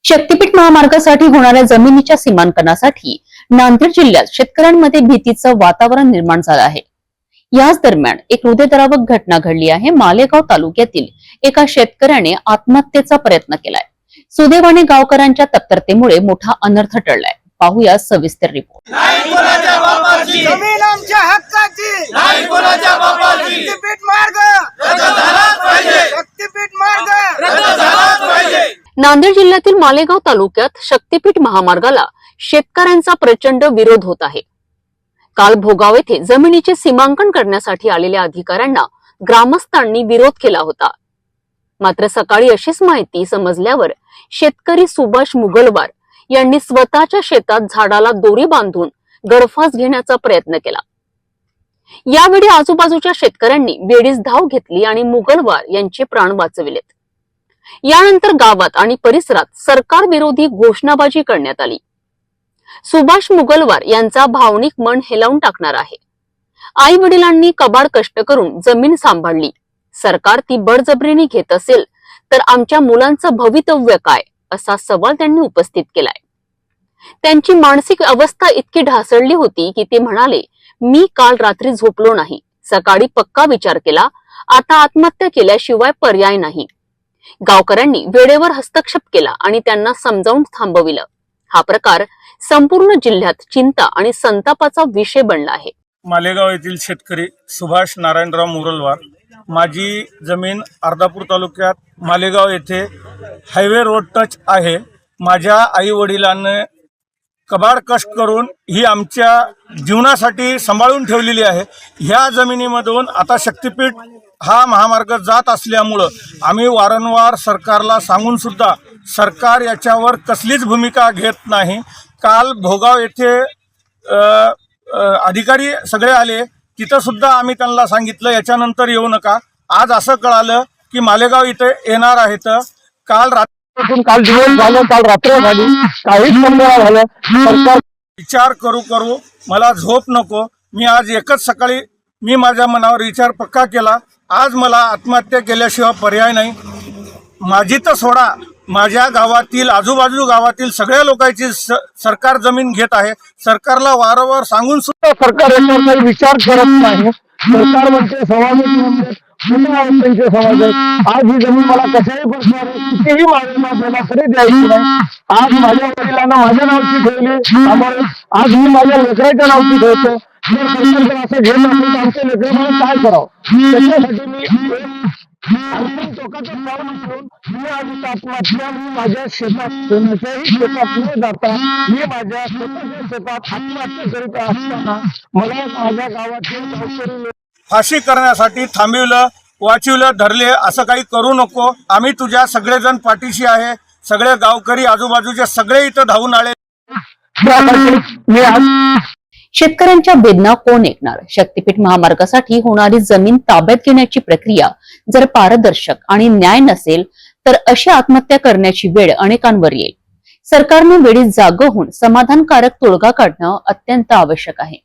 शक्तीपीठ महामार्गासाठी होणाऱ्या जमिनीच्या सीमांकनासाठी नांदेड जिल्ह्यात शेतकऱ्यांमध्ये भीतीचं वातावरण निर्माण झालं आहे। याच दरम्यान एक हृदयद्रावक घटना घडली आहे। मालेगाव तालुक्यातील एका शेतकऱ्याने आत्महत्येचा प्रयत्न केलाय। सुदैवाने गावकऱ्यांच्या तत्परतेमुळे मोठा अनर्थ टळलाय। पाहूया सविस्तर रिपोर्ट। नाही कोणाच्या बापाची जमीन आमच्या हक्काची, नाही कोणाच्या बापाची शक्तीपीठ मार्ग रद्द झालाच पाहिजे, शक्तीपीठ मार्ग रद्द झालाच पाहिजे। नांदेड जिल्ह्यातील मालेगाव तालुक्यात शक्तीपीठ महामार्गाला शेतकऱ्यांचा प्रचंड विरोध होत आहे। काल भोगाव येथे जमिनीचे सीमांकन करण्यासाठी आलेल्या अधिकाऱ्यांना ग्रामस्थांनी विरोध केला होता। मात्र सकाळी अशीच माहिती समजल्यावर शेतकरी सुभाष मुगलवार यांनी स्वतःच्या शेतात झाडाला दोरी बांधून गळफास घेण्याचा प्रयत्न केला। यावेळी आजूबाजूच्या शेतकऱ्यांनी वेळीच धाव घेतली आणि मुगलवार यांचे प्राण वाचविलेत। यानंतर गावात आणि परिसरात सरकार विरोधी घोषणाबाजी करण्यात आली। सुभाष मुगलवार यांचा भावनिक मन हेलावून टाकणार आहे। आई वडिलांनी कबाड कष्ट करून जमीन सांभाळली, सरकार ती बळजबरीने घेत असेल तर आमच्या मुलांचं भवितव्य काय, असा सवाल त्यांनी उपस्थित केलाय। त्यांची मानसिक अवस्था इतकी ढासळली होती की ते म्हणाले, मी काल रात्री झोपलो नाही, सकाळी पक्का विचार केला, आता आत्महत्या केल्याशिवाय पर्याय नाही। गावकऱ्यांनी वेळेवर हस्तक्षेप केला आणि त्यांना समजावून थांबविलं। हा प्रकार संपूर्ण जिल्ह्यात चिंता आणि संतापाचा विषय बनला आहे। मालेगाव येथील शेतकरी सुभाष नारायणराव मुरलवार, माझी जमीन अर्धापूर तालुक्यात मालेगाव येथे हायवे रोड टच आहे। माझ्या आई वडिलांनी कबाड कष्ट करून ही आमच्या जीवनासाठी सांभाळून ठेवलेली आहे। ह्या जमिनीमधून आता शक्तीपीठ हा महामार्ग जात असल्यामुळं आम्ही वारंवार सरकारला सांगून सुद्धा सरकार याच्यावर कसलीच भूमिका घेत नाही। काल भोगाव येथे अधिकारी सगळे आले, तिथं सुद्धा आम्ही त्यांना सांगितलं याच्यानंतर येऊ नका। आज असं कळालं की मालेगाव इथे येणार आहेत। काल काल दिवस झालं, काल रात्र झाली, काहीच बंधन झालं। सरकार विचार करू मला झोप नको। मी आज एकच सकाळी मी माझ्या मनावर विचार पक्का केला, आज मला आत्महत्या केल्याशिवाय पर्याय नाही। माझी तर सोडा, माझ्या गावातील आजूबाजू गावातील सगळ्या लोकांची सरकार जमीन घेत आहे। सरकारला वारंवार सांगून सुद्धा सरकार याच्यावर काही विचार करत नाही। सरकार म्हणते समाज त्यांचे समाज आहे। आज ही जमीन मला कशाही प्रश्नाने कितीही मागणी तरी द्यायची नाही। आज माझ्या वडिलांना माझ्या नावची ठेवली, आज मी माझ्या लेकराच्या नावची ठेवतो। जर सरकार असं घेत असेल तर आमच्या लेकरं मला काय करावं, त्याच्यासाठी मी अंतिम टोकाचं पाऊल उचलून मी आज आत्महत्या मी माझ्या शेतात कोणाच्याही शेतात न जाता मी माझ्या स्वतःच्या शेतात आत्महत्या करीत असताना मला माझ्या गावातील गावकरी फाशी करण्यासाठी थांबविलं, वाचविलं, धरले। असं काही करू नको। आम्ही तुझ्या सगळेजण पाठीशी आहे। सगळे गावकरी आजूबाजूचे सगळे इथं धावून आले। शेतकऱ्यांच्या वेदना कोण ऐकणार? शक्तीपीठ महामार्गासाठी होणारी जमीन ताब्यात घेण्याची प्रक्रिया जर पारदर्शक आणि न्याय नसेल तर अशी आत्महत्या करण्याची वेळ अनेकांवर येईल। सरकारने वेळीच जागं होऊन समाधानकारक तोडगा काढणं अत्यंत आवश्यक आहे।